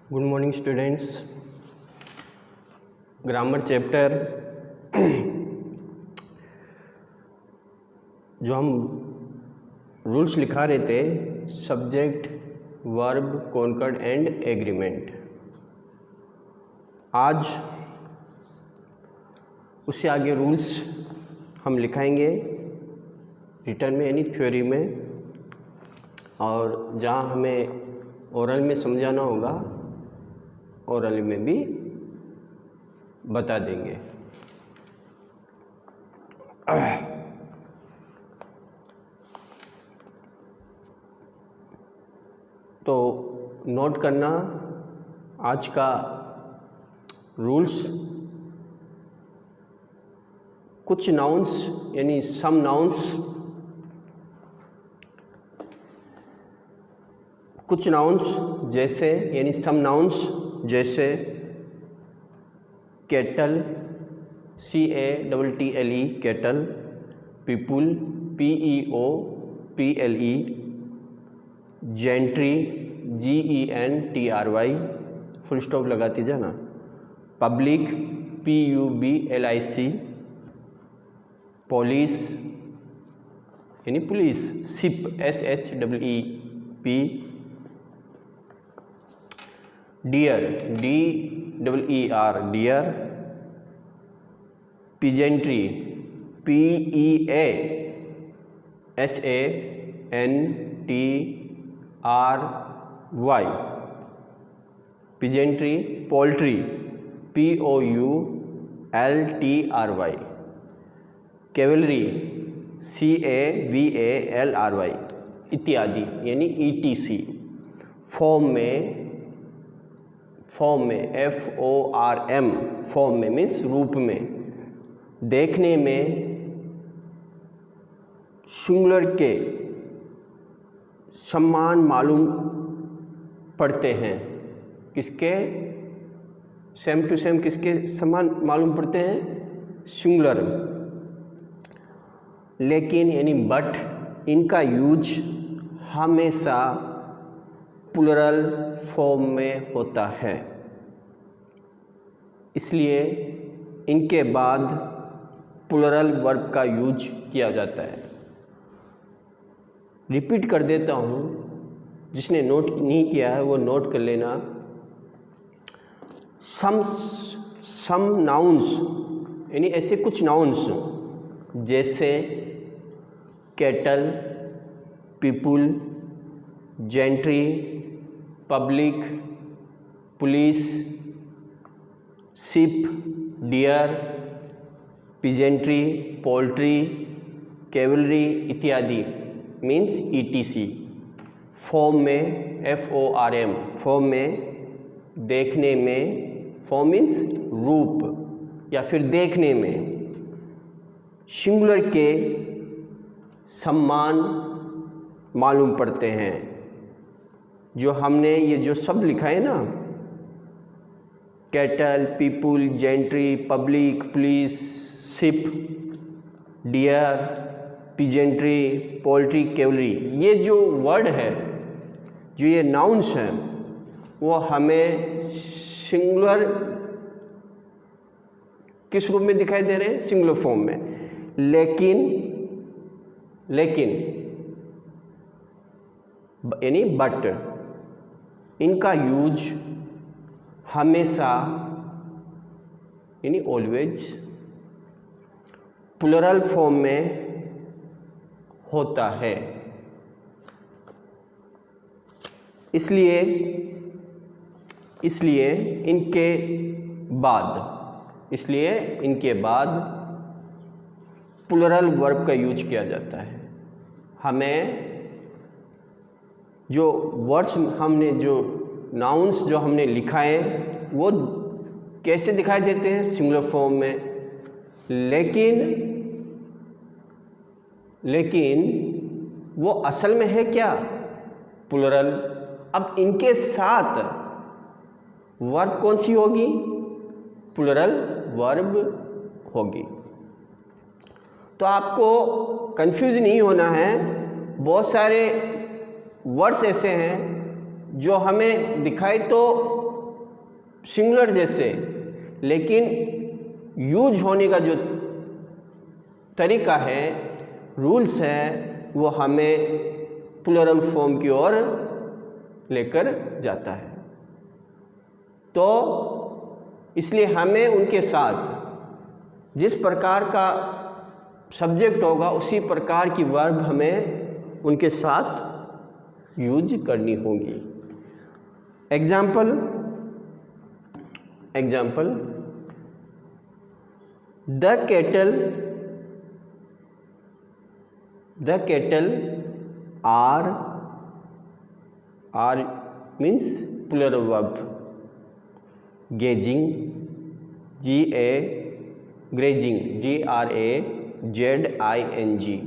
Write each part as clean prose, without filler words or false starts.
Good morning students. Grammar chapter जो हम rules लिखा रहे थे, subject, verb, concord and agreement, आज उससे आगे रूल्स हम लिखाएंगे रिटर्न में यानी थ्योरी में, और जहाँ हमें ओरल में समझाना होगा ओरल में भी बता देंगे। तो नोट करना आज का रूल्स, कुछ नाउन्स यानी सम नाउन्स, कुछ नाउन्स जैसे यानी सम नाउन्स जैसे cattle, CATTLE cattle, people, PEOPLE, gentry, GENTRY, full stop लगाती जाना, पब्लिक, PUBLIC, पुलिस यानी police, sheep, SHEEP, deer, DEER deer, peasantry, PEASANTRY, peasantry, poultry, POULTRY, cavalry, CAVALRY इत्यादि यानी ETC। फॉर्म में FORM, फॉर्म में means रूप में, देखने में सिंगुलर के समान मालूम पड़ते हैं। किसके सेम टू सेम, किसके समान मालूम पड़ते हैं? सिंगुलर। लेकिन यानी बट इनका यूज हमेशा प्लूरल फॉर्म में होता है, इसलिए इनके बाद प्लूरल वर्ब का यूज किया जाता है। रिपीट कर देता हूँ, जिसने नोट नहीं किया है वो नोट कर लेना। सम नाउन्स यानी ऐसे कुछ नाउन्स जैसे cattle, people, gentry, public, police, sheep, deer, peasantry, poultry, cavalry इत्यादि मीन्स ETC। फॉर्म में FORM, फॉर्म में, देखने में, फॉर्म मीन्स रूप या फिर देखने में, सिंगुलर के समान मालूम पड़ते हैं। जो हमने ये जो शब्द लिखा है ना, cattle, people, gentry, public, police, sheep, deer, peasantry, poultry, cavalry, ये जो वर्ड है, जो ये नाउन्स हैं, वो हमें सिंगुलर किस रूप में दिखाई दे रहे हैं? सिंगुलर फॉर्म में। लेकिन यानी बट इनका यूज हमेशा यानी ऑलवेज प्लूरल फॉर्म में होता है। इसलिए इनके बाद प्लूरल वर्ब का यूज किया जाता है। हमें जो वर्ड्स हमने, जो नाउन्स जो हमने लिखा है, वो कैसे दिखाई देते हैं? सिंगुलर फॉर्म में। लेकिन वो असल में है क्या? प्लूरल। अब इनके साथ वर्ब कौन सी होगी? प्लूरल वर्ब होगी। तो आपको कंफ्यूज नहीं होना है। बहुत सारे वर्ड्स ऐसे हैं जो हमें दिखाई तो सिंगुलर जैसे, लेकिन यूज होने का जो तरीका है, रूल्स है, वो हमें प्लूरल फॉर्म की ओर लेकर जाता है। तो इसलिए हमें उनके साथ जिस प्रकार का सब्जेक्ट होगा उसी प्रकार की वर्ब हमें उनके साथ यूज करनी होगी। Example the kettle are means plural verb, gazing, grazing,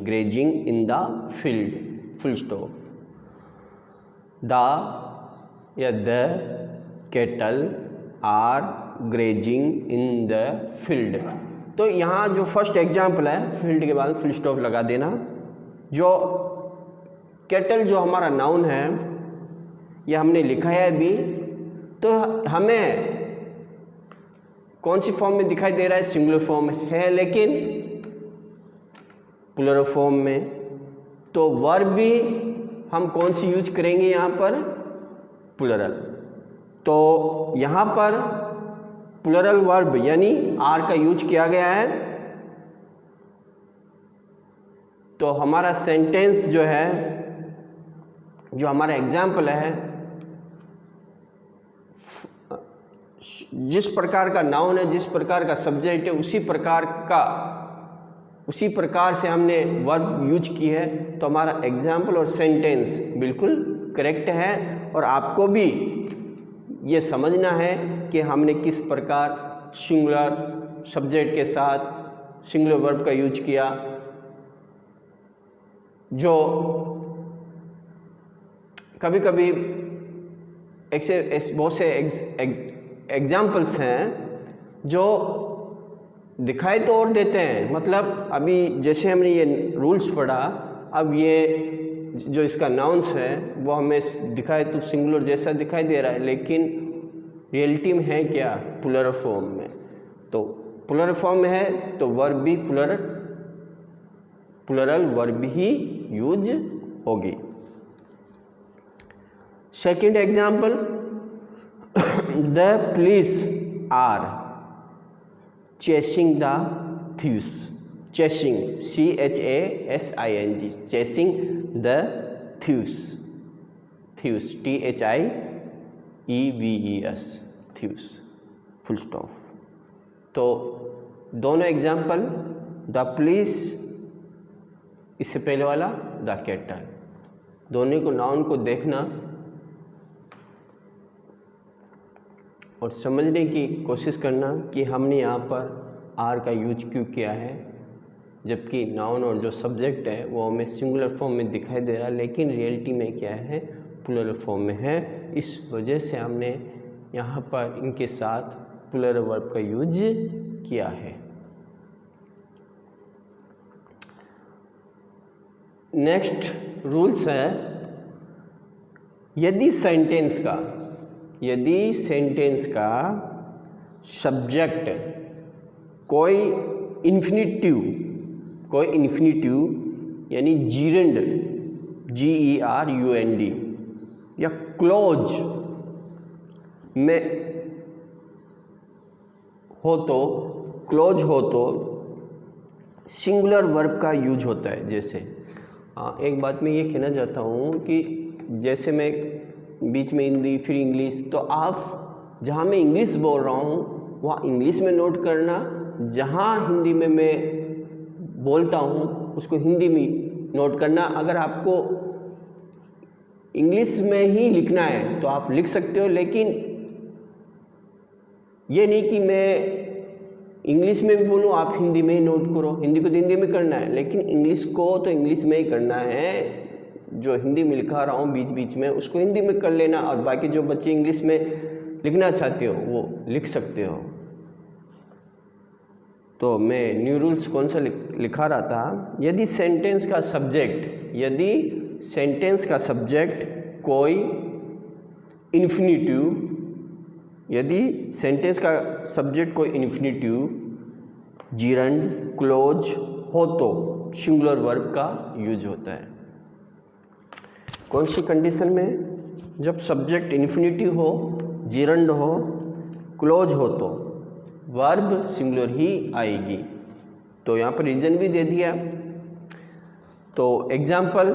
grazing in the field, full stop. The cattle are grazing in the field। तो यहाँ जो फर्स्ट एग्जाम्पल है, फील्ड के बाद फुल स्टॉप लगा देना। जो कैटल जो हमारा नाउन है, यह हमने लिखा है अभी, तो हमें कौन सी फॉर्म में दिखाई दे रहा है? सिंगुलर फॉर्म है, लेकिन प्लूरल फॉर्म में। तो वर्ब भी हम कौन सी यूज करेंगे यहाँ पर? प्लूरल। तो यहाँ पर प्लूरल वर्ब यानी आर का यूज किया गया है। तो हमारा सेंटेंस जो है, जो हमारा एग्जाम्पल है, जिस प्रकार का नाउन है, जिस प्रकार का सब्जेक्ट है, उसी प्रकार से हमने वर्ब यूज की है। तो हमारा एग्जाम्पल और सेंटेंस बिल्कुल करेक्ट है। और आपको भी ये समझना है कि हमने किस प्रकार सिंगुलर सब्जेक्ट के साथ सिंगुलर वर्ब का यूज किया। जो कभी कभी बहुत से एग्जाम्पल्स हैं जो दिखाई तो और देते हैं, मतलब अभी जैसे हमने ये रूल्स पढ़ा, अब ये जो इसका नाउंस है वो हमें दिखाई तो सिंगुलर जैसा दिखाई दे रहा है, लेकिन रियलिटी में है क्या? प्लूरल फॉर्म में। तो प्लूरल फॉर्म में है तो वर्ब भी प्लूरल वर्ब ही यूज होगी। Second example, the police are chasing the thieves, chasing, CHASING, chasing the thieves, THIEVES, thieves, full stop। तो दोनों एग्जाम्पल, द पुलिस, इससे पहले वाला द कैटल, दोनों को नाउन को देखना और समझने की कोशिश करना कि हमने यहाँ पर आर का यूज क्यों किया है, जबकि नाउन और जो सब्जेक्ट है वो हमें सिंगुलर फॉर्म में दिखाई दे रहा है, लेकिन रियलिटी में क्या है? प्लूरल फॉर्म में है। इस वजह से हमने यहाँ पर इनके साथ प्लूरल वर्ब का यूज किया है। नेक्स्ट रूल्स है, यदि सेंटेंस का सब्जेक्ट कोई इन्फिनिटिव यानी जीरेंड, GERUND, या क्लोज में हो तो सिंगुलर वर्ब का यूज होता है। जैसे एक बात मैं ये कहना चाहता हूँ कि जैसे मैं बीच में हिंदी फिर इंग्लिश, तो आप जहाँ मैं इंग्लिश बोल रहा हूँ वहाँ इंग्लिश में नोट करना, जहाँ हिंदी में मैं बोलता हूँ उसको हिंदी में नोट करना। अगर आपको इंग्लिश में ही लिखना है तो आप लिख सकते हो, लेकिन ये नहीं कि मैं इंग्लिश में भी बोलूँ आप हिंदी में ही नोट करो। हिंदी को तो हिंदी में करना है, लेकिन इंग्लिश को तो इंग्लिश में ही करना है। जो हिंदी में लिखा रहा हूँ बीच बीच में उसको हिंदी में कर लेना, और बाकी जो बच्चे इंग्लिश में लिखना चाहते हो वो लिख सकते हो। तो मैं न्यू रूल्स कौन सा लिखा रहा था, यदि सेंटेंस का सब्जेक्ट कोई इन्फिनिटिव यदि सेंटेंस का सब्जेक्ट कोई इन्फिनेटिव, जीरंड, क्लोज हो तो सिंगुलर वर्ब का यूज होता है। कौन सी कंडीशन में? जब सब्जेक्ट इन्फिनेटिव हो, जीरंड हो, क्लोज हो तो वर्ब सिंगुलर ही आएगी। तो यहाँ पर रीजन भी दे दिया। तो example,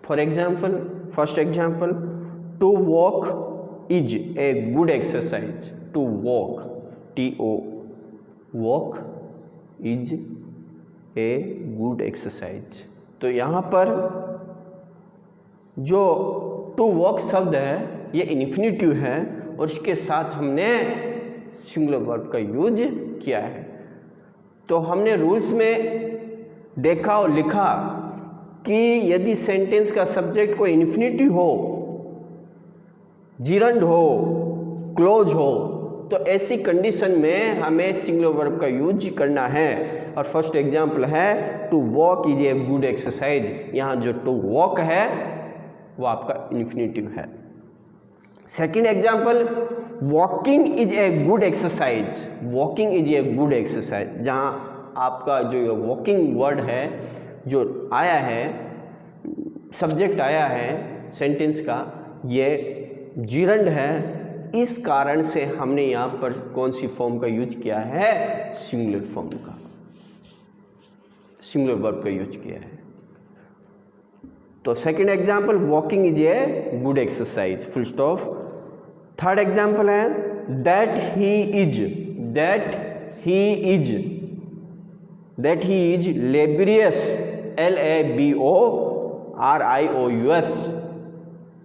for example, first example, to walk is a good exercise. To walk, TO, walk is a good exercise. तो यहाँ पर जो टू वॉक शब्द है ये इन्फिनेटिव है और इसके साथ हमने सिंगुलर वर्ब का यूज किया है। तो हमने रूल्स में देखा और लिखा कि यदि सेंटेंस का सब्जेक्ट कोई इन्फिनेटिव हो, जीरंड हो, क्लोज हो, तो ऐसी कंडीशन में हमें सिंगुलर वर्ब का यूज करना है। और फर्स्ट एग्जांपल है to walk is a good exercise. यहाँ जो टू वॉक है वो आपका इन्फिनेटिव है। Second example, walking is a good exercise. Walking is a good exercise, जहाँ आपका जो वॉकिंग वर्ड है जो आया है, सब्जेक्ट आया है सेंटेंस का, ये जीरंड है। इस कारण से हमने यहाँ पर कौन सी फॉर्म का यूज किया है? सिंगुलर फॉर्म का, सिंगुलर वर्ब का यूज किया है। तो second example, walking is a good exercise, full stop. Third example है that he is, that he is, that he is laborious, LABORIOUS,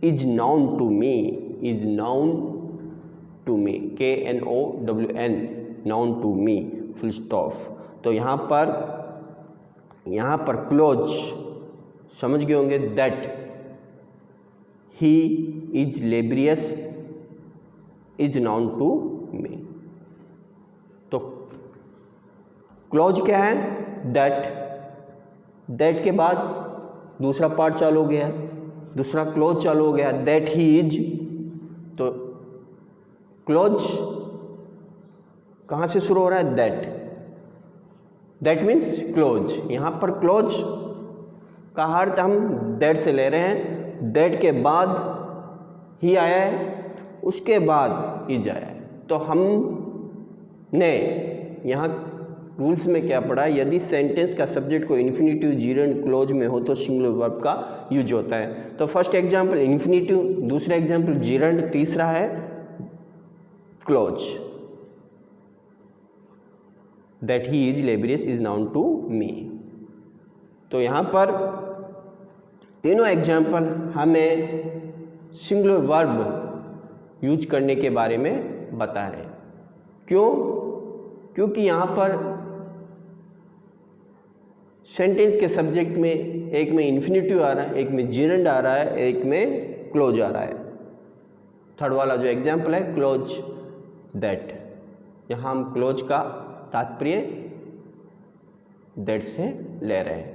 is known to me, is known to me, KNOWN, known to me, full stop. तो यहाँ पर clause समझ गए होंगे, that he is laborious is known to me. तो clause क्या है? That, that के बाद दूसरा पार्ट चालू हो गया, दूसरा क्लोज चालू हो गया, दैट ही इज। तो क्लोज कहाँ से शुरू हो रहा है? That, that means close. यहाँ पर क्लोज का अर्थ हम दैट से ले रहे हैं। दैट के बाद ही आया है, उसके बाद इज आया है। तो हमने यहाँ रूल्स में क्या पढ़ा? यदि सेंटेंस का सब्जेक्ट को इन्फिनेटिव, जीरंड, क्लोज में हो तो सिंगुलर वर्ब का यूज होता है। तो फर्स्ट एग्जांपल इन्फिनेटिव, दूसरा एग्जांपल जीरंड, तीसरा है clause. That he is laborious is known to me. तो यहाँ पर तीनों एग्जाम्पल हमें सिंगुलर वर्ब यूज करने के बारे में बता रहे हैं। क्यों? क्योंकि यहाँ पर सेंटेंस के सब्जेक्ट में एक में इन्फिनेटिव आ रहा है, एक में जीरंड आ रहा है, एक में क्लोज आ रहा है। थर्ड वाला जो एग्जाम्पल है क्लोज दैट, यहाँ हम क्लोज का तात्पर्य दैट से ले रहे हैं।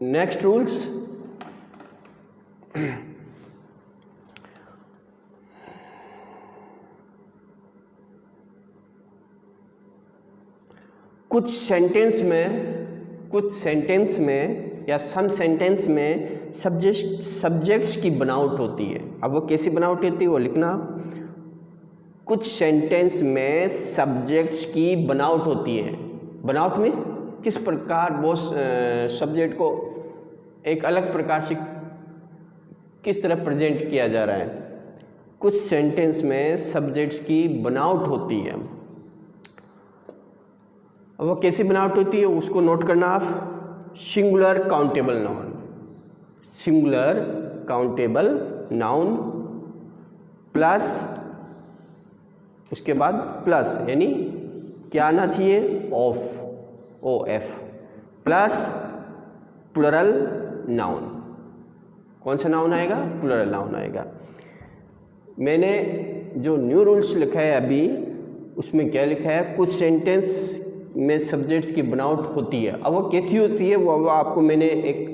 नेक्स्ट रूल्स, कुछ सेंटेंस में या सम सेंटेंस में सब्जेक्ट्स की बनावट होती है। अब वो कैसी बनावट होती है वो लिखना। कुछ सेंटेंस में सब्जेक्ट्स की बनावट होती है। बनावट मीन्स किस प्रकार वो सब्जेक्ट को एक अलग प्रकार से किस तरह प्रेजेंट किया जा रहा है। कुछ सेंटेंस में सब्जेक्ट्स की बनावट होती है। अब वो कैसी बनावट होती है उसको नोट करना आप। Singular countable noun, singular countable noun plus, उसके बाद प्लस यानी क्या आना चाहिए? Of, OF, plus plural noun. कौन सा नाउन आएगा? प्लुरल नाउन आएगा। मैंने जो न्यू रूल्स लिखा है अभी उसमें क्या लिखा है? कुछ सेंटेंस में सब्जेक्ट्स की बनावट होती है। अब वो कैसी होती है वो आपको मैंने एक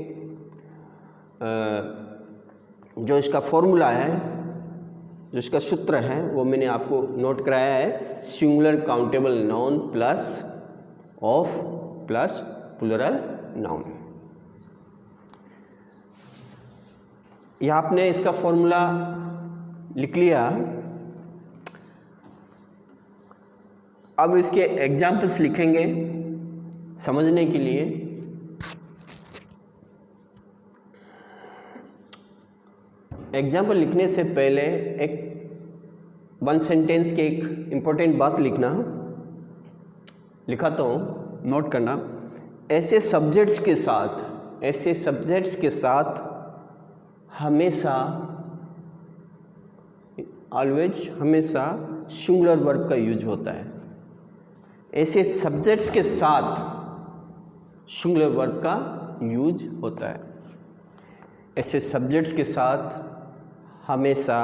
जो इसका फॉर्मूला है, जो इसका सूत्र है वो मैंने आपको नोट कराया है। Singular countable noun plus of plus plural noun. ये आपने इसका फॉर्मूला लिख लिया। अब इसके एग्जाम्पल्स लिखेंगे समझने के लिए। एग्जाम्पल लिखने से पहले एक वन सेंटेंस के एक इम्पोर्टेंट बात लिखना, लिखाता हूँ, नोट करना। ऐसे सब्जेक्ट्स के साथ हमेशा ऑलवेज हमेशा सिंगुलर वर्ब का यूज होता है। ऐसे सब्जेक्ट्स के साथ सिंगुलर वर्ब का यूज होता है। ऐसे सब्जेक्ट्स के साथ हमेशा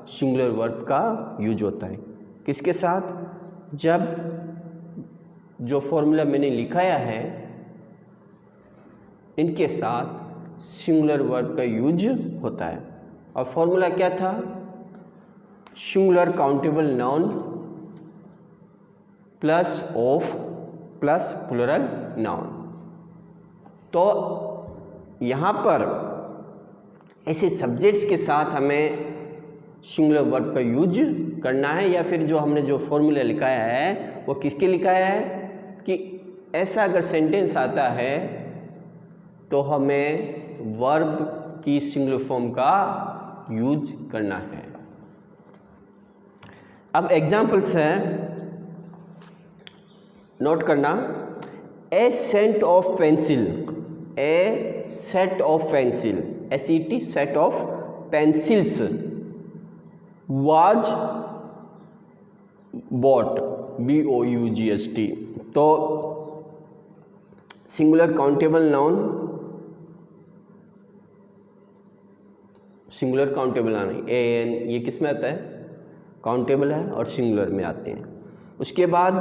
सिंगुलर वर्ब का यूज होता है। किसके साथ? जब जो फॉर्मूला मैंने लिखाया है इनके साथ सिंगुलर वर्ब का यूज होता है। और फॉर्मूला क्या था? Singular countable noun plus of plus plural noun. तो यहाँ पर ऐसे सब्जेक्ट्स के साथ हमें सिंगुलर वर्ब का यूज करना है, या फिर जो हमने जो फॉर्मूला लिखाया है वो किसके लिखाया है कि ऐसा अगर सेंटेंस आता है तो हमें वर्ब की सिंगुलर फॉर्म का यूज करना है। अब एग्जाम्पल्स हैं, नोट करना। A set of pencil, a set of pencil, SET set of pencils was bought, BOUGST। तो singular countable noun, singular countable noun AN ये किस में आता है? काउंटेबल है और सिंगुलर में आते हैं। उसके बाद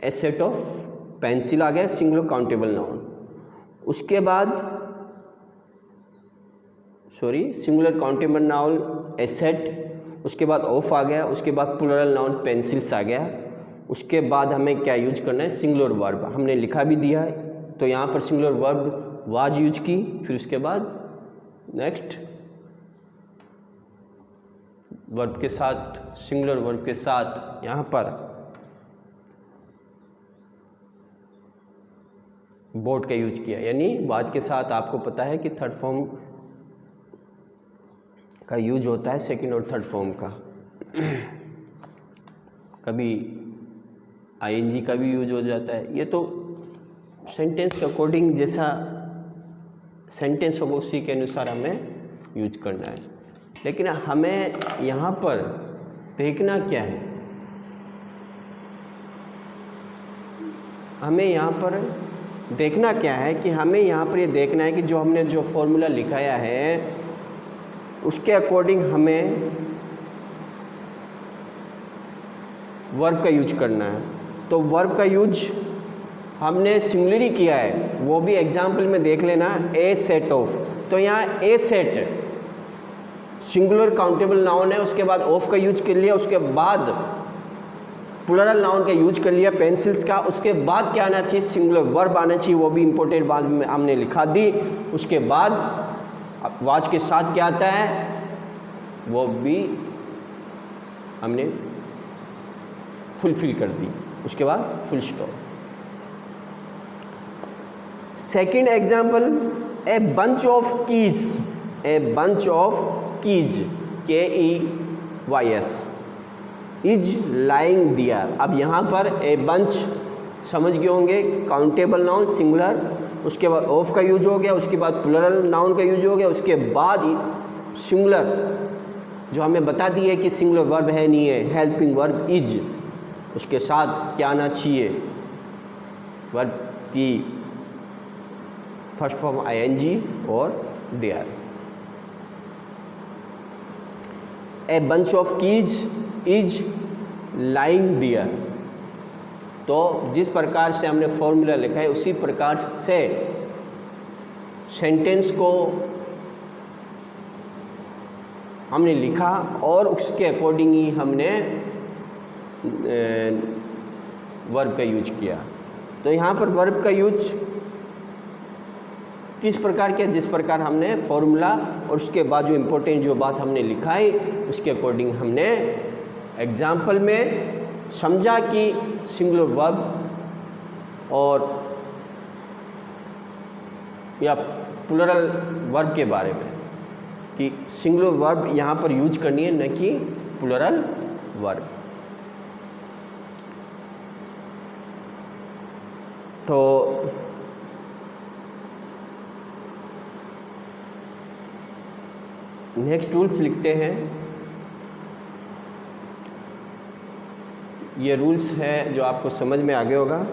ए सेट ऑफ पेंसिल आ गया, सिंगुलर काउंटेबल नाउन। उसके बाद सिंगुलर काउंटेबल नाउन ए सेट, उसके बाद ऑफ आ गया, उसके बाद प्लूरल नाउन पेंसिल्स आ गया। उसके बाद हमें क्या यूज करना है? Singular verb. हमने लिखा भी दिया है, तो यहाँ पर सिंगुलर वर्ब वाज यूज की। फिर उसके बाद नेक्स्ट वर्ब के साथ, सिंगुलर वर्ब के साथ यहाँ पर बोट का यूज किया, यानी वाज के साथ आपको पता है कि थर्ड फॉर्म का यूज होता है, सेकंड और थर्ड फॉर्म का। कभी ING का भी यूज हो जाता है। ये तो सेंटेंस के अकॉर्डिंग जैसा सेंटेंस होगा उसी के अनुसार हमें यूज करना है। लेकिन हमें यहाँ पर देखना क्या है? हमें यहाँ पर देखना क्या है कि हमें यहाँ पर ये देखना है कि जो हमने जो फॉर्मूला लिखाया है उसके अकॉर्डिंग हमें वर्ब का यूज करना है। तो वर्ब का यूज हमने सिंगुलर ही किया है, वो भी एग्जाम्पल में देख लेना। ए सेट ऑफ, तो यहाँ ए सेट सिंगुलर काउंटेबल नाउन है, उसके बाद ऑफ का यूज कर लिया, उसके बाद प्लूरल नाउन का यूज कर लिया पेंसिल्स का। उसके बाद क्या आना चाहिए? सिंगुलर वर्ब आना चाहिए, वो भी इंपॉर्टेंट बात में हमने लिखा दी। उसके बाद वाज के साथ क्या आता है वो भी हमने फुलफिल कर दी। उसके बाद full stop. Second example, a bunch of keys, a bunch of keys KEYS is lying there. अब यहाँ पर ए बंच समझ गए होंगे, काउंटेबल नाउन सिंगुलर, उसके बाद ऑफ का यूज हो गया, उसके बाद प्लूरल नाउन का यूज हो गया, उसके बाद सिंगुलर जो हमें बता दी है कि सिंगुलर वर्ब है नहीं है, हेल्पिंग वर्ब इज, उसके साथ क्या आना चाहिए? वर्ब की फर्स्ट फॉर्म ING और there. A bunch of keys is lying there. तो जिस प्रकार से हमने फॉर्मूला लिखा है उसी प्रकार से सेंटेंस को हमने लिखा और उसके अकॉर्डिंग ही हमने वर्ब का यूज किया। तो यहाँ पर वर्ब का यूज किस प्रकार किया, जिस प्रकार हमने फॉर्मूला और उसके बाद जो इम्पोर्टेंट जो बात हमने लिखा है उसके अकॉर्डिंग हमने एग्जाम्पल में समझा कि सिंगुलर वर्ब और या प्लूरल वर्ब के बारे में कि सिंगुलर वर्ब यहाँ पर यूज करनी है, न कि प्लूरल वर्ब। तो नेक्स्ट रूल्स लिखते हैं। ये रूल्स है जो आपको समझ में आ गया होगा।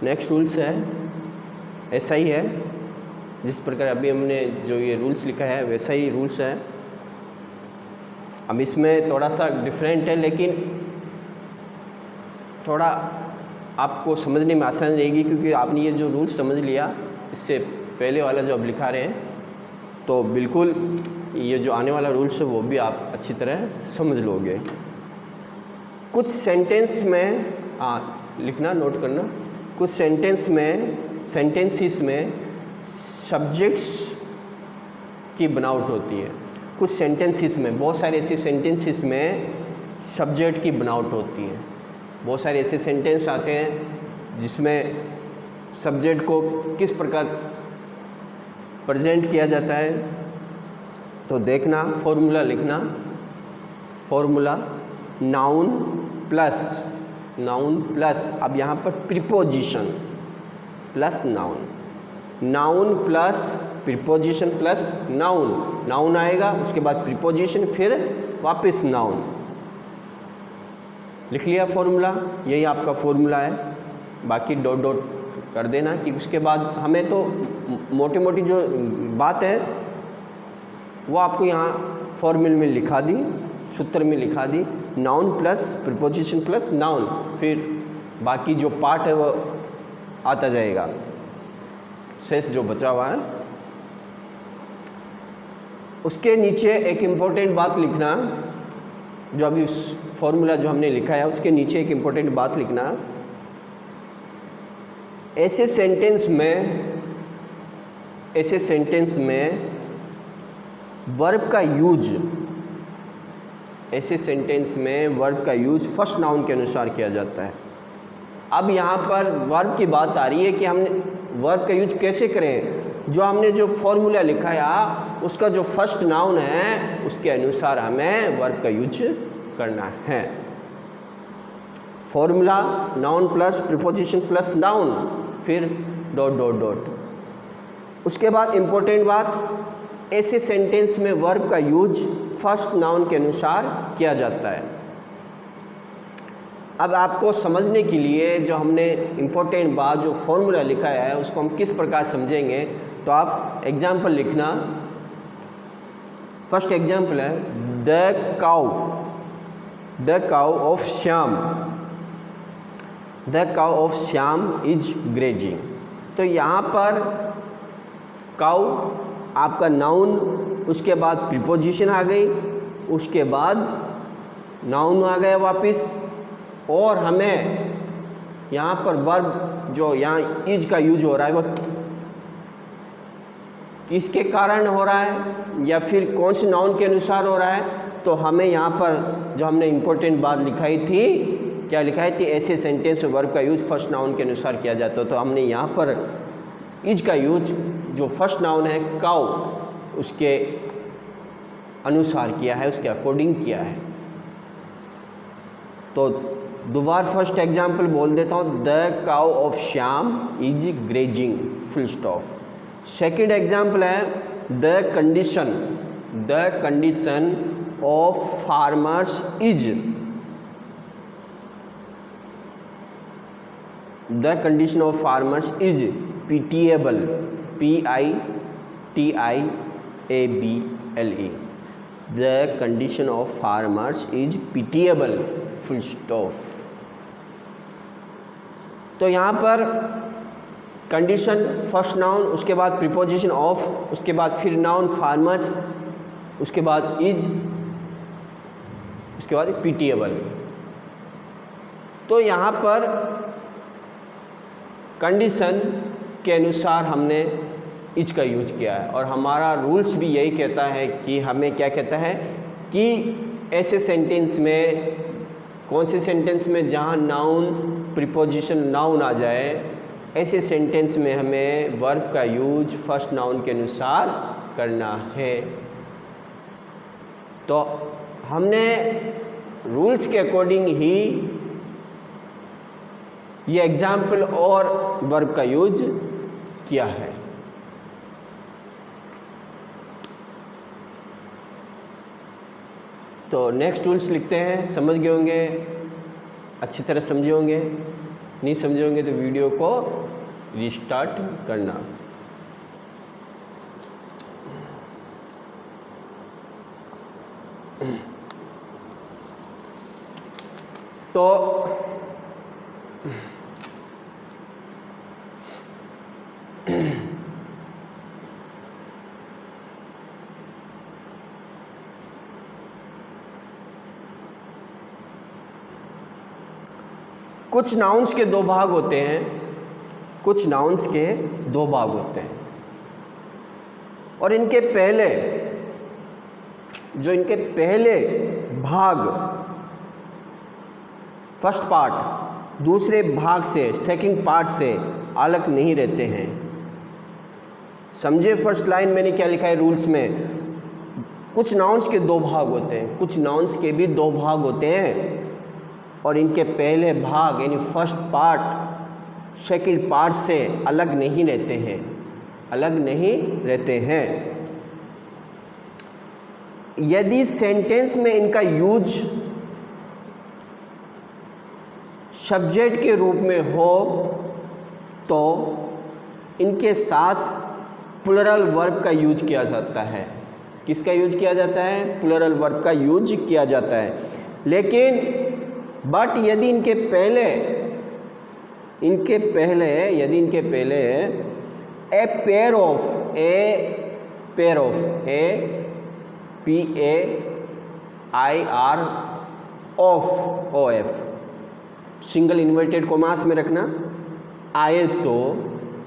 नेक्स्ट रूल्स है ऐसा ही है जिस प्रकार अभी हमने जो ये रूल्स लिखा है वैसा ही रूल्स है। अब इसमें थोड़ा सा डिफरेंट है, लेकिन थोड़ा आपको समझने में आसान रहेगी क्योंकि आपने ये जो रूल्स समझ लिया इससे पहले वाला जो अब लिखा रहे हैं, तो बिल्कुल ये जो आने वाला रूल्स है वो भी आप अच्छी तरह समझ लोगे। कुछ सेंटेंस में लिखना, नोट करना, कुछ सेंटेंसेस में सब्जेक्ट्स की बनावट होती है। कुछ सेंटेंसेस में, बहुत सारे ऐसे सेंटेंसेस में सब्जेक्ट की बनावट होती है। बहुत सारे ऐसे सेंटेंस आते हैं जिसमें सब्जेक्ट को किस प्रकार प्रेजेंट किया जाता है। तो देखना, फॉर्मूला लिखना, फॉर्मूला नाउन प्लस अब यहाँ पर preposition plus noun, noun plus preposition plus noun आएगा, उसके बाद प्रीपोजिशन, फिर वापस नाउन। लिख लिया फॉर्मूला, यही आपका फॉर्मूला है। बाकी डॉट डॉट कर देना कि उसके बाद हमें तो मोटी मोटी जो बात है वो आपको यहाँ फॉर्मूले में लिखा दी, सूत्र में लिखा दी, noun plus preposition plus noun, फिर बाकी जो पार्ट है वो आता जाएगा, शेष जो बचा हुआ है। उसके नीचे एक इम्पोर्टेंट बात लिखना, जो अभी फॉर्मूला जो हमने लिखा है उसके नीचे एक इम्पोर्टेंट बात लिखना, ऐसे सेंटेंस में वर्ब का यूज, ऐसे सेंटेंस में वर्ब का यूज फर्स्ट नाउन के अनुसार किया जाता है। अब यहाँ पर वर्ब की बात आ रही है कि हमने वर्ब का यूज कैसे करें। जो हमने जो फॉर्मूला लिखा है उसका जो फर्स्ट नाउन है उसके अनुसार हमें वर्ब का यूज करना है। Formula noun plus preposition plus noun, फिर डॉट डॉट डॉट। उसके बाद इम्पोर्टेंट बात, ऐसे सेंटेंस में वर्ब का यूज फर्स्ट नाउन के अनुसार किया जाता है। अब आपको समझने के लिए जो हमने इम्पोर्टेंट बात जो फॉर्मूला लिखा है उसको हम किस प्रकार समझेंगे, तो आप एग्जाम्पल लिखना। फर्स्ट एग्जाम्पल है the cow of Shyam, the cow of Shyam is grazing. तो यहाँ पर काउ आपका नाउन, उसके बाद प्रीपोजिशन आ गई, उसके बाद नाउन आ गया वापस, और हमें यहाँ पर वर्ब जो यहाँ इज का यूज हो रहा है वो किसके कारण हो रहा है या फिर कौन से नाउन के अनुसार हो रहा है। तो हमें यहाँ पर जो हमने इम्पोर्टेंट बात लिखाई थी, क्या लिखाई थी, ऐसे सेंटेंस में वर्ब का यूज फर्स्ट नाउन के अनुसार किया जाता है। तो हमने यहाँ पर इज का यूज जो फर्स्ट नाउन है काउ उसके अनुसार किया है, उसके अकॉर्डिंग किया है। तो दोबारा फर्स्ट एग्जाम्पल बोल देता हूँ, the cow of Shyam is grazing, full stop. Second example है the condition of farmers is, the condition of farmers is pitiable, PITIABLE, the condition of farmers is pitiable, full stop। तो यहाँ पर condition first noun, उसके बाद preposition of, उसके बाद फिर noun farmers, उसके बाद इज, उसके बाद पीटीएबल। तो यहाँ पर कंडीशन के अनुसार हमने इज का यूज किया है और हमारा रूल्स भी यही कहता है कि हमें क्या कहता है कि ऐसे सेंटेंस में, कौन से सेंटेंस में जहाँ नाउन प्रीपोजिशन नाउन आ जाए, ऐसे सेंटेंस में हमें वर्ब का यूज फर्स्ट नाउन के अनुसार करना है। तो हमने रूल्स के अकॉर्डिंग ही ये एग्जाम्पल और वर्ब का यूज किया है। तो नेक्स्ट रूल्स लिखते हैं। समझ गए होंगे, अच्छी तरह समझे होंगे, नहीं समझे होंगे तो वीडियो को रिस्टार्ट करना। तो कुछ नाउन्स के दो भाग होते हैं, कुछ नाउन्स के दो भाग होते हैं और इनके पहले, जो इनके पहले भाग फर्स्ट पार्ट दूसरे भाग से, सेकंड पार्ट से अलग नहीं रहते हैं। समझे? फर्स्ट लाइन मैंने क्या लिखा है रूल्स में, कुछ नाउन्स के दो भाग होते हैं, कुछ नाउन्स के भी दो भाग होते हैं और इनके पहले भाग यानी फर्स्ट पार्ट सेकंड पार्ट से अलग नहीं रहते हैं, अलग नहीं रहते हैं। यदि सेंटेंस में इनका यूज सब्जेक्ट के रूप में हो तो इनके साथ प्लूरल वर्ब का यूज किया जाता है। किसका यूज किया जाता है? प्लूरल वर्ब का यूज किया जाता है। लेकिन बट यदि इनके पहले यदि इनके पहले ए pair of, A PAIR OF single inverted commas में रखना आए तो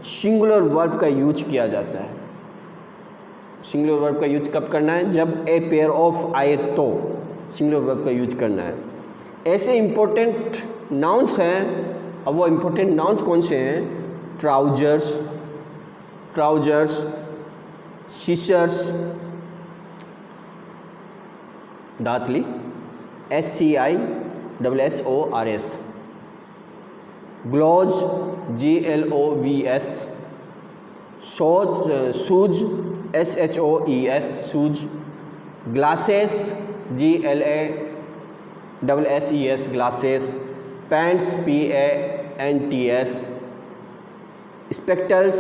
सिंगुलर वर्ब का यूज किया जाता है। सिंगुलर वर्ब का यूज कब करना है? जब ए पेयर ऑफ आए तो सिंगुलर वर्ब का यूज करना है। ऐसे इम्पोर्टेंट नाउन्स हैं, अब वो इम्पोर्टेंट नाउन्स कौन से हैं? ट्राउजर्स, सीशर्स, दातली, SCISSORS, gloves, GLOVS, shoes, SHOES, shoes, glasses, GLASSES, glasses, pants, PANTS, spectacles,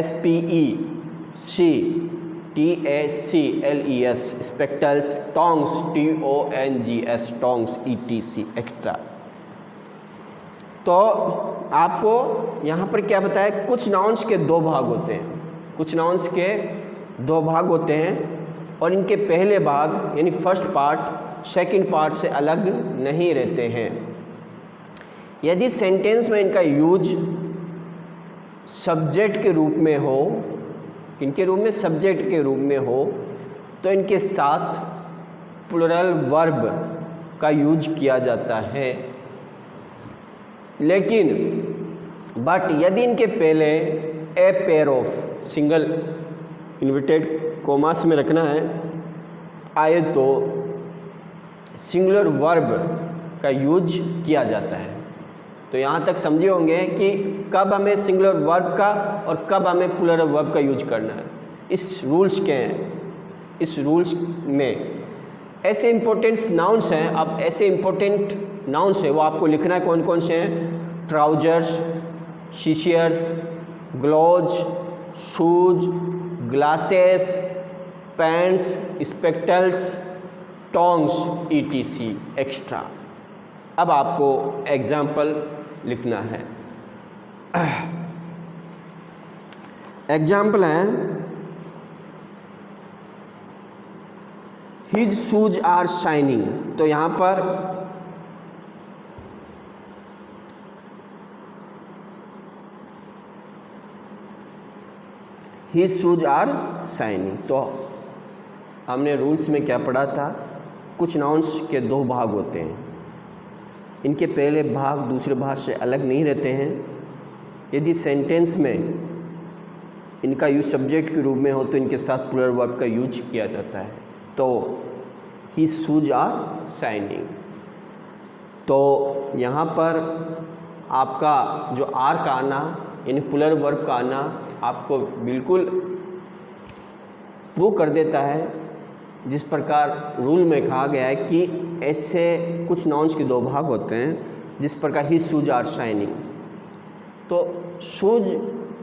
SPECTACLES, spectacles, tongs, TONGS, tongs, ETC, extra. तो आपको यहाँ पर क्या बताया? कुछ नाउन्स के दो भाग होते हैं, कुछ नाउन्स के दो भाग होते हैं और इनके पहले भाग यानी फर्स्ट पार्ट सेकंड पार्ट से अलग नहीं रहते हैं। यदि सेंटेंस में इनका यूज सब्जेक्ट के रूप में हो, इनके रूप में सब्जेक्ट के रूप में हो तो इनके साथ प्लूरल वर्ब का यूज किया जाता है। लेकिन बट यदि इनके पहले ए pair of single inverted commas में रखना है आए तो सिंगुलर वर्ब का यूज किया जाता है। तो यहाँ तक समझे होंगे कि कब हमें सिंगुलर वर्ब का और कब हमें प्लूरल वर्ब का यूज करना है। इस रूल्स के हैं, इस रूल्स में ऐसे इंपॉर्टेंट नाउन्स हैं। अब ऐसे इंपॉर्टेंट नाउन्स हैं वो आपको लिखना है कौन कौन से हैं? Trousers, scissors, gloves, shoes, glasses, pants, spectacles, tongs, ETC, extra. अब आपको एग्जाम्पल लिखना है। एग्जाम्पल है हिज शूज आर शाइनिंग। तो यहाँ पर हिज शूज आर शाइनिंग, तो हमने रूल्स में क्या पढ़ा था, कुछ नाउन्स के दो भाग होते हैं, इनके पहले भाग दूसरे भाग से अलग नहीं रहते हैं। यदि सेंटेंस में इनका यूज सब्जेक्ट के रूप में हो तो इनके साथ प्लूरल वर्ब का यूज किया जाता है। तो हिज शूज आर शाइनिंग, तो यहाँ पर आपका जो आर का आना यानी प्लूरल वर्ब का आना आपको बिल्कुल प्रूव कर देता है, जिस प्रकार रूल में कहा गया है कि ऐसे कुछ नाउन्स के दो भाग होते हैं, जिस प्रकार हिज शूज आर शाइनिंग। तो शूज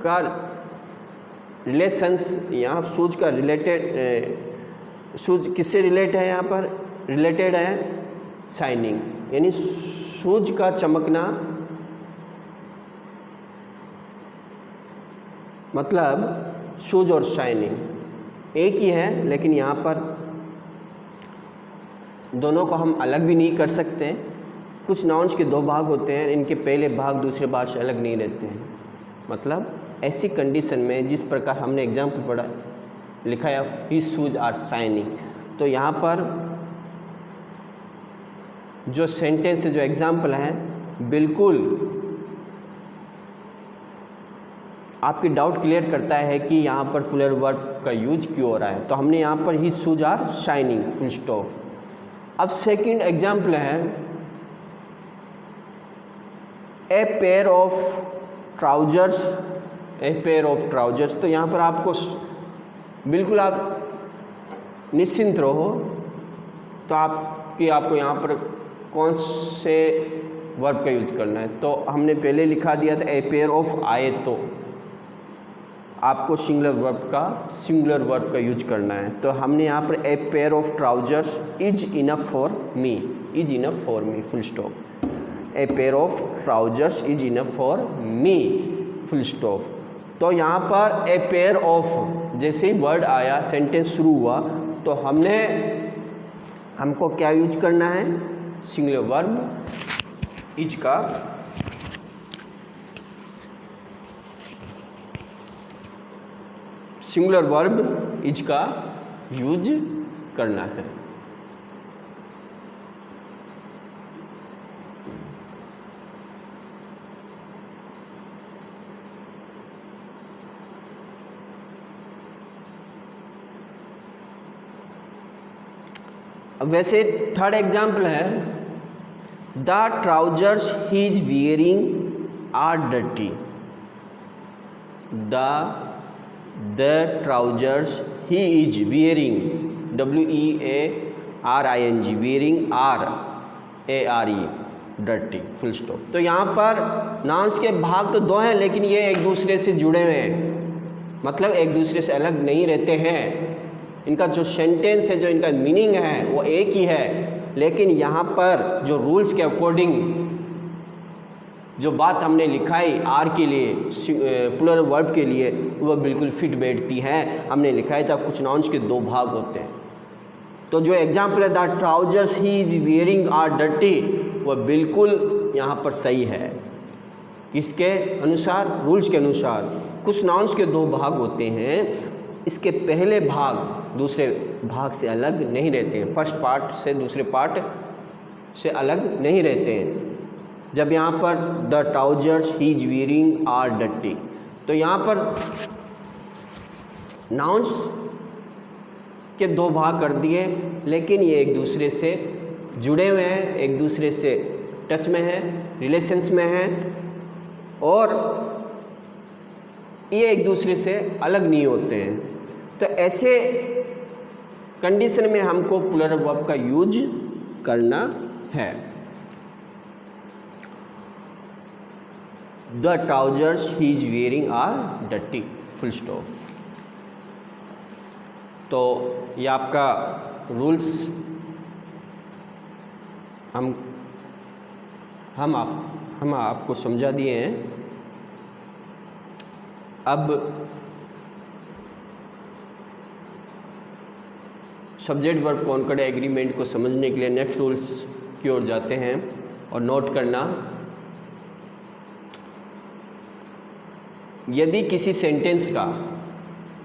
का रिलेशंस यहाँ शूज का रिलेटेड शूज किससे रिलेट है, यहाँ पर रिलेटेड है शाइनिंग, यानी शूज का चमकना मतलब शूज और शाइनिंग एक ही है, लेकिन यहाँ पर दोनों को हम अलग भी नहीं कर सकते। कुछ नाउन्स के दो भाग होते हैं, इनके पहले भाग दूसरे भाग से अलग नहीं रहते हैं। मतलब ऐसी कंडीशन में जिस प्रकार हमने एग्जाम्पल पढ़ा लिखा है हिज शूज आर शाइनिंग, तो यहाँ पर जो सेंटेंस जो एग्जाम्पल है बिल्कुल आपकी डाउट क्लियर करता है कि यहाँ पर प्लूरल वर्ब का यूज क्यों हो रहा है। तो हमने यहाँ पर his shoes are shining full stop. अब सेकंड एग्जाम्पल है a pair of trousers, a pair of trousers. तो यहाँ पर आपको बिल्कुल आप निश्चिंत रहो, तो आपको यहाँ पर कौन से वर्ब का यूज करना है। तो हमने पहले लिखा दिया था ए पेयर ऑफ आए, तो आपको सिंगुलर वर्ब का यूज करना है। तो हमने यहाँ पर ए pair of trousers is enough for me, is enough for me full stop. A pair of trousers is enough for me full stop. तो यहाँ पर ए पेयर ऑफ जैसे ही वर्ड आया, सेंटेंस शुरू हुआ, तो हमको क्या यूज करना है, सिंगुलर वर्ब इज का सिंगुलर वर्ब इज का यूज करना है। अब वैसे थर्ड एग्जाम्पल है the trousers he is wearing are dirty. The trousers he is wearing, WEARING, wearing ARE dirty full stop. तो यहाँ पर नाउन्स के भाग तो दो हैं, लेकिन ये एक दूसरे से जुड़े हुए हैं, मतलब एक दूसरे से अलग नहीं रहते हैं। इनका जो सेंटेंस है, जो इनका मीनिंग है वो एक ही है, लेकिन यहाँ पर जो रूल्स के अकॉर्डिंग जो बात हमने लिखाई आर के लिए, प्लूरल वर्ब के लिए, वह बिल्कुल फिट बैठती है। हमने लिखाया था कुछ नाउन्स के दो भाग होते हैं। तो जो एग्जाम्पल है the trousers he is wearing are dirty, वह बिल्कुल यहाँ पर सही है। किसके अनुसार, रूल्स के अनुसार। कुछ नाउन्स के दो भाग होते हैं, इसके पहले भाग दूसरे भाग से अलग नहीं रहते हैं, फर्स्ट पार्ट से दूसरे पार्ट से अलग नहीं रहते हैं। जब यहाँ पर the trousers he is wearing are dirty, तो यहाँ पर नाउन्स के दो भाग कर दिए, लेकिन ये एक दूसरे से जुड़े हुए हैं, एक दूसरे से टच में है, रिलेशंस में हैं, और ये एक दूसरे से अलग नहीं होते हैं। तो ऐसे कंडीशन में हमको प्लूरल वर्ब का यूज करना है। The trousers he is wearing are dirty full stop. तो ये आपका रूल्स हम आपको समझा दिए हैं। अब सब्जेक्ट वर्ब कॉन्कर्ड एग्रीमेंट को समझने के लिए नेक्स्ट रूल्स की ओर जाते हैं और नोट करना, यदि किसी सेंटेंस का,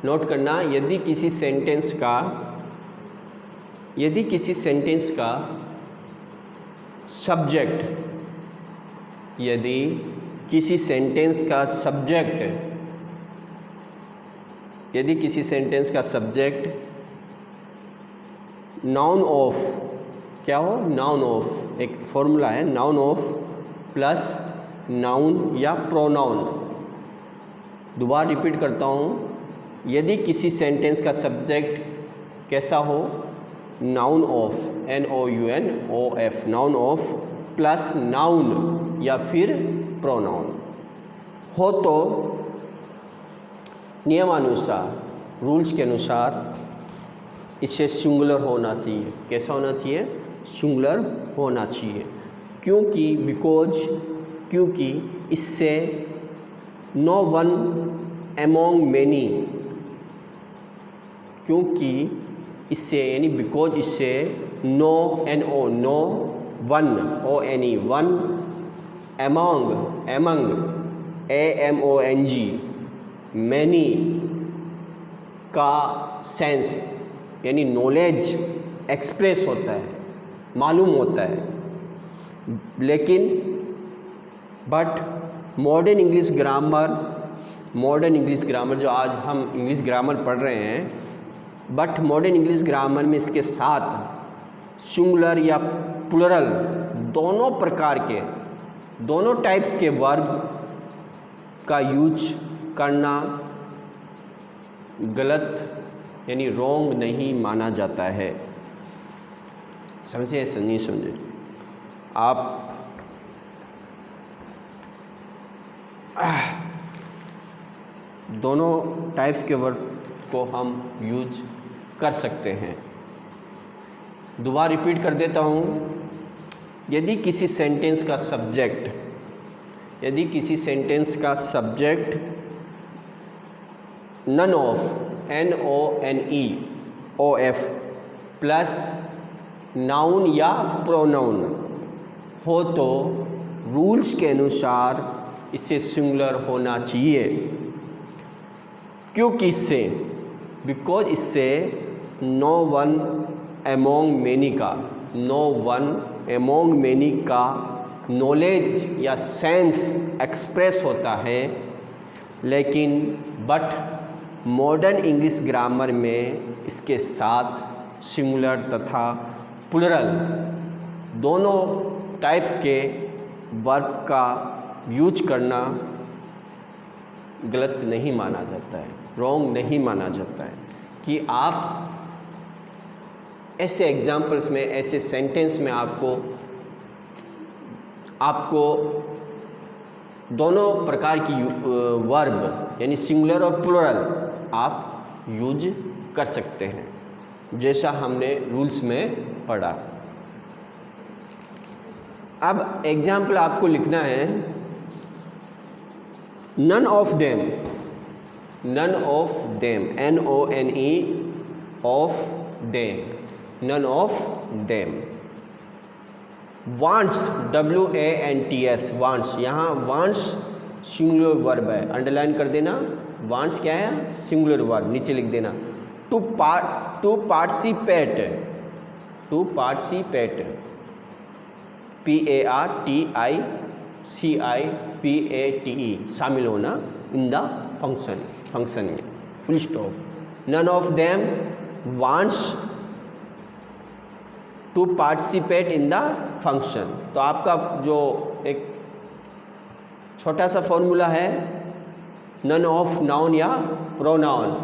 नोट करना, यदि किसी सेंटेंस का सब्जेक्ट, यदि किसी सेंटेंस का सब्जेक्ट, यदि किसी सेंटेंस का सब्जेक्ट नाउन ऑफ, क्या हो, नाउन ऑफ, एक फॉर्मूला है, नाउन ऑफ प्लस नाउन या प्रोनाउन। दोबारा रिपीट करता हूँ, यदि किसी सेंटेंस का सब्जेक्ट कैसा हो, noun of, NOUNOF, noun of plus noun या फिर प्रोनाउन हो, तो नियमानुसार, रूल्स के अनुसार इसे सिंगुलर होना चाहिए। कैसा होना चाहिए? सिंगुलर होना चाहिए। क्योंकि इससे नो वन एमोंग मैनी, क्योंकि इससे यानी बिकॉज इससे no no one ONE one among AMONG many का सेंस यानी नॉलेज एक्सप्रेस होता है, मालूम होता है। लेकिन बट मॉडर्न इंग्लिश ग्रामर जो आज हम इंग्लिश ग्रामर पढ़ रहे हैं, बट मॉडर्न इंग्लिश ग्रामर में इसके साथ सिंगुलर या प्लुरल दोनों प्रकार के, दोनों टाइप्स के वर्ब का यूज करना गलत यानी रॉन्ग नहीं माना जाता है। समझे? ऐसा नहीं समझे आप। दोनों टाइप्स के वर्ब को हम यूज कर सकते हैं। दोबारा रिपीट कर देता हूँ, यदि किसी सेंटेंस का subject none of NONEOF plus noun या प्रोनाउन हो, तो रूल्स के अनुसार इसे सिंगुलर होना चाहिए। क्योंकि बिकॉज इससे नो वन एमोंग मैनी का नॉलेज या सेंस एक्सप्रेस होता है। लेकिन बट मॉडर्न इंग्लिश ग्रामर में इसके साथ सिंगुलर तथा प्लुरल दोनों टाइप्स के वर्ब का यूज करना गलत नहीं माना जाता है, रॉन्ग नहीं माना जाता है। कि आप ऐसे एग्जाम्पल्स में, ऐसे सेंटेंस में आपको दोनों प्रकार की वर्ब यानी सिंगुलर और प्लुरल आप यूज कर सकते हैं, जैसा हमने रूल्स में पढ़ा। अब एग्जाम्पल आपको लिखना है, none of them NONE of them, none of them. Wants WANTS, wants, यहाँ वांट्स सिंगुलर वर्ब है, अंडरलाइन कर देना। वांट्स क्या है? सिंगुलर वर्ब, नीचे लिख देना। टू पार्टिसिपेट PARTICIPATE, शामिल होना इन द फंक्शन में, full stop. None of them wants to participate in the function. तो आपका जो एक छोटा सा फॉर्मूला है, नन ऑफ नाउन या प्रोनाउन,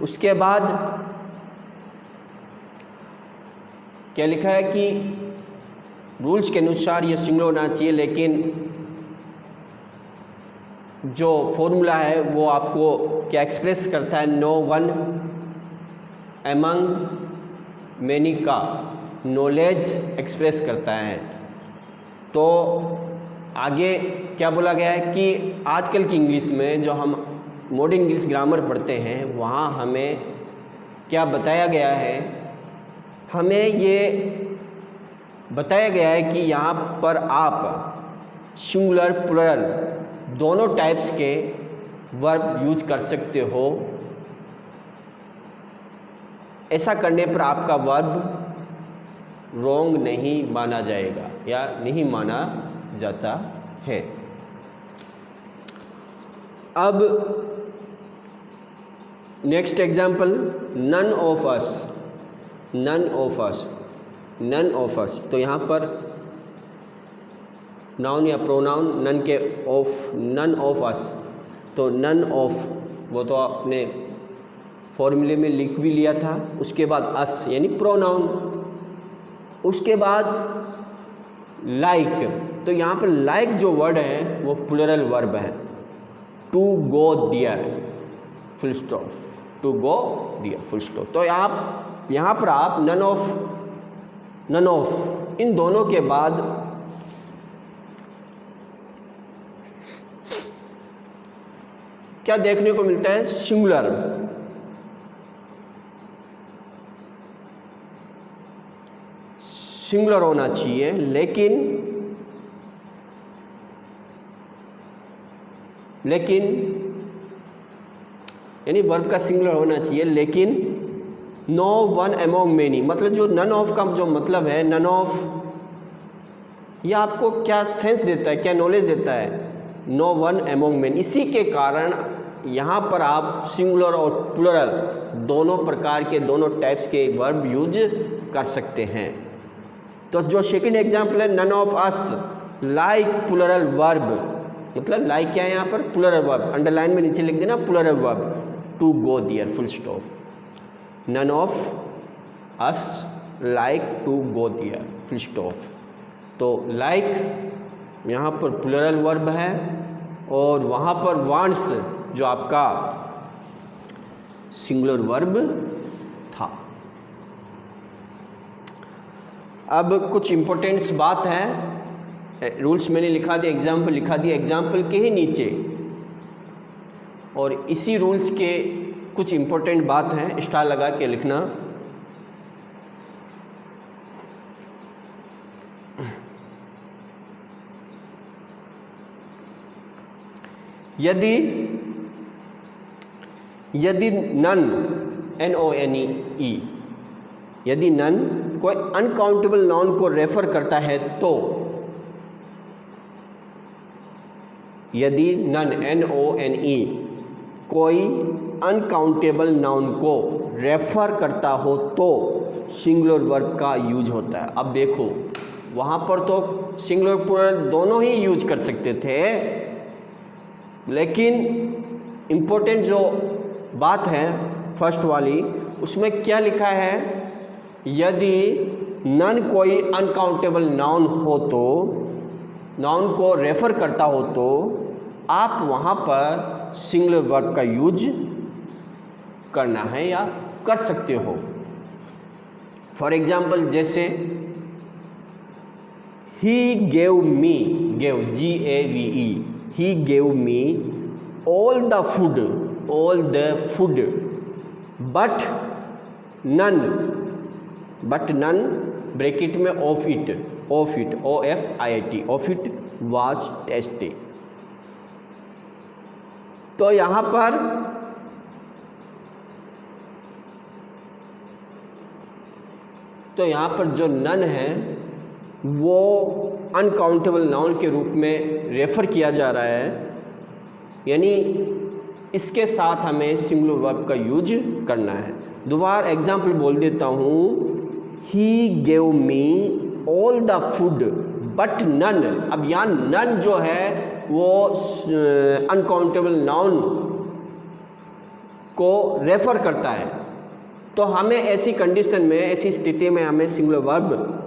उसके बाद क्या लिखा है कि रूल्स के अनुसार ये सिंगुलर होना चाहिए, लेकिन जो फॉर्मूला है वो आपको क्या एक्सप्रेस करता है? नो वन एमंग मैनी का नॉलेज एक्सप्रेस करता है। तो आगे क्या बोला गया है कि आजकल की इंग्लिश में जो हम मॉडर्न इंग्लिश ग्रामर पढ़ते हैं वहाँ हमें क्या बताया गया है, हमें ये बताया गया है कि यहाँ पर आप सिंगुलर प्लूरल दोनों टाइप्स के वर्ब यूज कर सकते हो। ऐसा करने पर आपका वर्ब रॉन्ग नहीं माना जाएगा या नहीं माना जाता है। अब next example, none of us, none of us, none of us. तो यहाँ पर नाउन या प्रोनाउन नन के ऑफ, नन ऑफ अस, तो नन ऑफ वो तो आपने फॉर्मूले में लिख भी लिया था। उसके बाद अस यानी प्रोनाउन, उसके बाद लाइक। तो यहाँ पर लाइक जो वर्ड है वो प्लूरल वर्ब है, to go there full stop, to go there full stop. तो यहाँ पर आप नन ऑफ इन दोनों के बाद क्या देखने को मिलता है, सिंगुलर। सिंगुलर होना चाहिए, लेकिन यानी वर्ब का सिंगुलर होना चाहिए, लेकिन नो वन अमोंग मेनी। मतलब जो नन ऑफ का जो मतलब है, नन ऑफ यह आपको क्या सेंस देता है, क्या नॉलेज देता है, नो वन अमोंग मेनी। इसी के कारण यहाँ पर आप सिंगुलर और प्लूरल दोनों प्रकार के, दोनों टाइप्स के वर्ब यूज कर सकते हैं। तो जो सेकंड एग्जाम्पल है, none of us like plural verb, मतलब लाइक क्या है यहाँ पर, प्लूरल वर्ब। अंडरलाइन में नीचे लिख देना plural verb, to go there full stop. None of us like to go there full stop. तो लाइक यहाँ पर प्लूरल वर्ब है और वहाँ पर वांट्स जो आपका सिंगुलर वर्ब था। अब कुछ इम्पोर्टेंट्स बात है, रूल्स मैंने लिखा दिया, एग्जाम्पल लिखा दिया एग्जाम्पल के ही नीचे, और इसी रूल्स के कुछ इम्पोर्टेंट बात हैं, स्टार लगा के लिखना। यदि नन NONE, यदि नन कोई अनकाउंटेबल नाउन को रेफर करता है तो, यदि नन NONE कोई अनकाउंटेबल नाउन को रेफर करता हो तो सिंगुलर वर्ब का यूज होता है। अब देखो वहाँ पर तो सिंगुलर प्लूरल दोनों ही यूज कर सकते थे, लेकिन इम्पोर्टेंट जो बात है फर्स्ट वाली, उसमें क्या लिखा है, यदि नन कोई अनकाउंटेबल नाउन हो तो, नाउन को रेफर करता हो तो आप वहाँ पर सिंगुलर वर्ब का यूज करना है या कर सकते हो। फॉर एग्जाम्पल जैसे he gave me, gave GAVE, he gave me all the food but none bracket में of it OFIT of it was tasty. तो यहाँ पर जो नन है वो अनकाउंटेबल नाउन के रूप में रेफर किया जा रहा है, यानी इसके साथ हमें सिंगुलर वर्ब का यूज करना है। दोबारा एग्जाम्पल बोल देता हूँ, he gave me all the food but none. अब यहाँ नन जो है वो अनकाउंटेबल नाउन को रेफर करता है, तो हमें ऐसी कंडीशन में, ऐसी स्थिति में हमें सिंगुलर वर्ब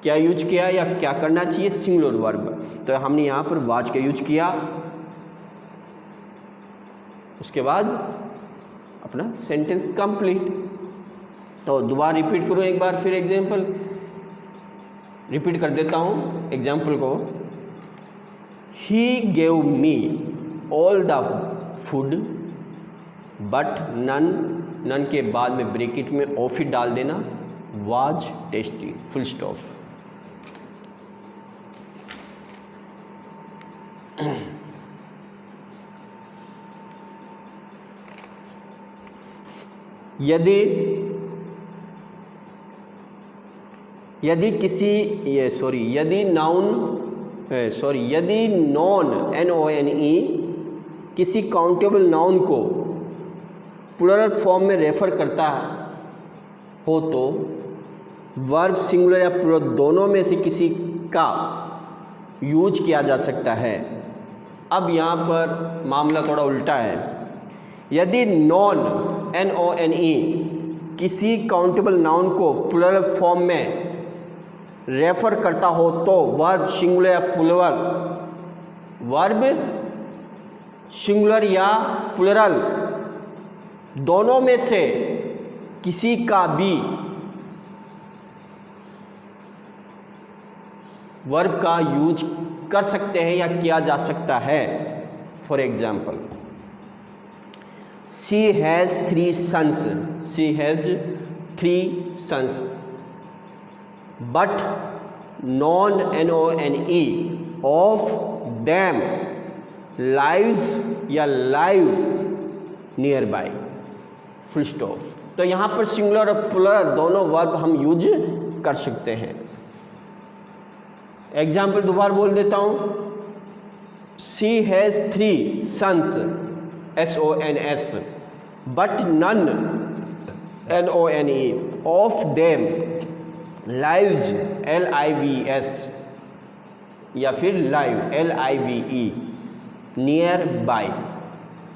क्या यूज किया या क्या करना चाहिए, सिंगुलर वर्ब। तो हमने यहाँ पर वाज का यूज किया, उसके बाद अपना सेंटेंस कंप्लीट। तो दोबारा रिपीट करूँ एक बार फिर, एग्जाम्पल रिपीट कर देता हूँ एग्जाम्पल को। He gave me all the food, but none के बाद में ब्रैकेट में ऑफ इट डाल देना, वाज टेस्टी, फुल स्टॉप। यदि किसी यदि नॉन NONE किसी काउंटेबल नाउन को प्लूरल फॉर्म में रेफर करता हो तो वर्ब सिंगुलर या प्लूरल दोनों में से किसी का यूज किया जा सकता है। अब यहाँ पर मामला थोड़ा उल्टा है। यदि नॉन NONE किसी काउंटेबल नाउन को प्लूरल फॉर्म में रेफर करता हो तो वर्ब सिंगुलर या प्लूरल, वर्ब सिंगुलर या प्लूरल दोनों में से किसी का भी वर्ब का यूज कर सकते हैं या किया जा सकता है। For example, she has 3 sons, she has 3 sons, but none NONE of them live या live nearby, full stop. तो यहाँ पर सिंगुलर और प्लूरल दोनों वर्ब हम यूज कर सकते हैं। एग्जाम्पल दोबारा बोल देता हूँ, she has 3 sons SONS, but none NONE of them lives LIVS या फिर live LIVE nearby,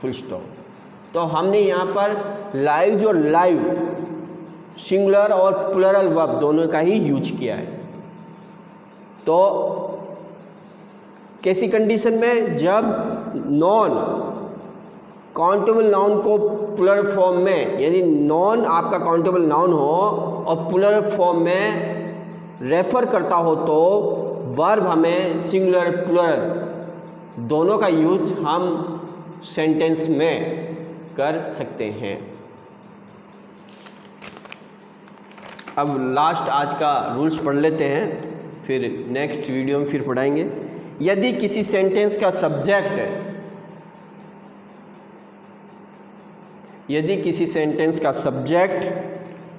full stop. तो हमने यहाँ पर लाइव और लाइव सिंगुलर और प्लूरल वर्ब दोनों का ही यूज किया है। तो कैसी कंडीशन में, जब नॉन काउंटेबल नाउन को प्लूरल फॉर्म में, यानी नॉन आपका काउंटेबल नाउन हो और प्लूरल फॉर्म में रेफर करता हो तो वर्ब हमें सिंगुलर प्लूरल दोनों का यूज हम सेंटेंस में कर सकते हैं। अब लास्ट आज का रूल्स पढ़ लेते हैं, फिर नेक्स्ट वीडियो में फिर पढ़ाएंगे। यदि किसी सेंटेंस का सब्जेक्ट, यदि किसी सेंटेंस का सब्जेक्ट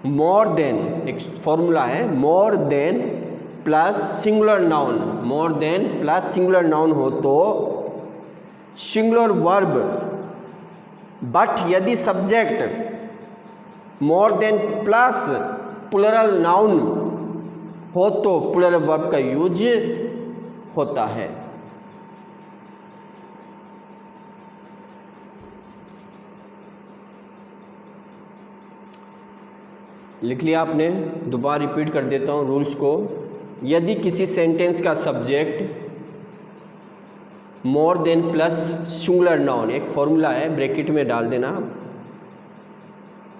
मोर देन, एक फॉर्मूला है, more than plus singular noun, more than plus singular noun हो तो सिंगुलर वर्ब, बट यदि subject more than plus plural noun हो तो प्लूरल वर्ब का यूज होता है। लिख लिया आपने, दोबारा रिपीट कर देता हूँ रूल्स को। यदि किसी सेंटेंस का subject more than plus singular noun, एक फॉर्मूला है ब्रैकेट में डाल देना,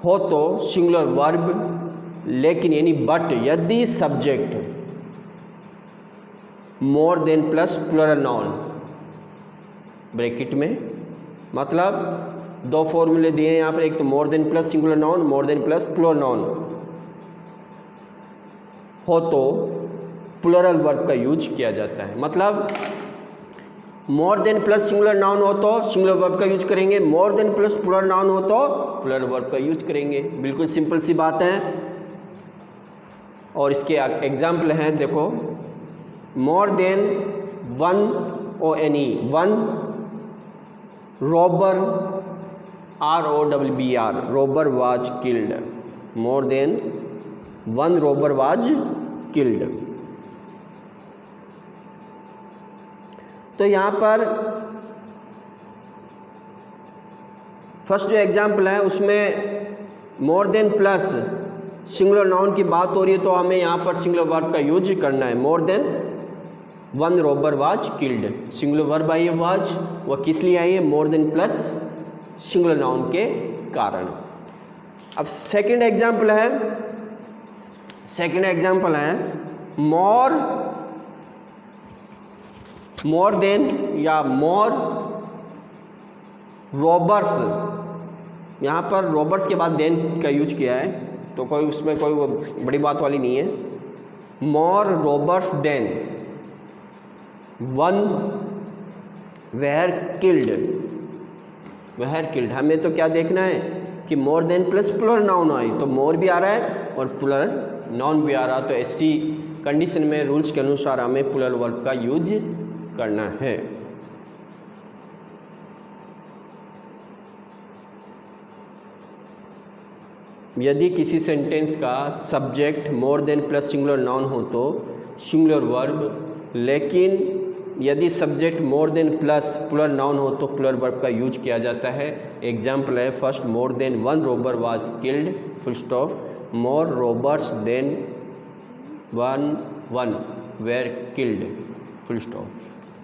हो तो सिंगुलर वर्ब, लेकिन यानी बट यदि subject more than plus plural noun bracket में, मतलब दो फॉर्मूले दिए हैं यहाँ पर, एक तो more than plus singular noun, more than plus plural noun हो तो प्लूरल वर्ब का यूज किया जाता है। मतलब more than plus singular noun हो तो सिंगुलर वर्ब का यूज करेंगे, more than plus plural noun हो तो प्लूरल वर्ब का यूज करेंगे। बिल्कुल सिंपल सी बात है। और इसके एग्जाम्पल हैं, देखो, more than 1 ONE, 1 robber ROBBR, robber was killed, more than 1 robber was killed. तो यहाँ पर फर्स्ट जो एग्जाम्पल है उसमें मोर देन प्लस सिंगुलर नाउन की बात हो रही है, तो हमें यहाँ पर सिंगुलर वर्ब का यूज करना है। More then 1 robber was killed, singular verb I है वाज, वह किस लिए आई है? More than plus singular noun के कारण। अब सेकंड एग्जाम्पल है मोर देन या मोर रॉबर्स, यहाँ पर रॉबर्स के बाद देन का यूज किया है, तो कोई उसमें कोई वो बड़ी बात वाली नहीं है। More robbers than one were killed, were killed. हमें तो क्या देखना है कि more than plus plural noun आई, तो मोर भी आ रहा है और प्लूरल नाउन भी आ रहा, तो ऐसी कंडीशन में रूल्स के अनुसार हमें प्लूरल वर्ब का यूज करना है। यदि किसी सेंटेंस का subject more than plus singular noun हो तो सिंगुलर वर्ब, लेकिन यदि subject more than plus plural noun हो तो प्लूरल वर्ब का यूज किया जाता है। एग्जाम्पल है, first more than one robber was killed, full stop, more robbers than one were killed, full stop.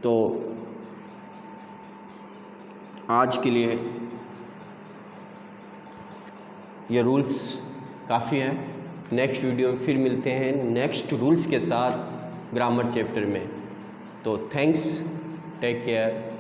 तो आज के लिए ये रूल्स काफ़ी हैं। नेक्स्ट वीडियो में फिर मिलते हैं नेक्स्ट रूल्स के साथ ग्रामर चैप्टर में। तो थैंक्स, टेक केयर।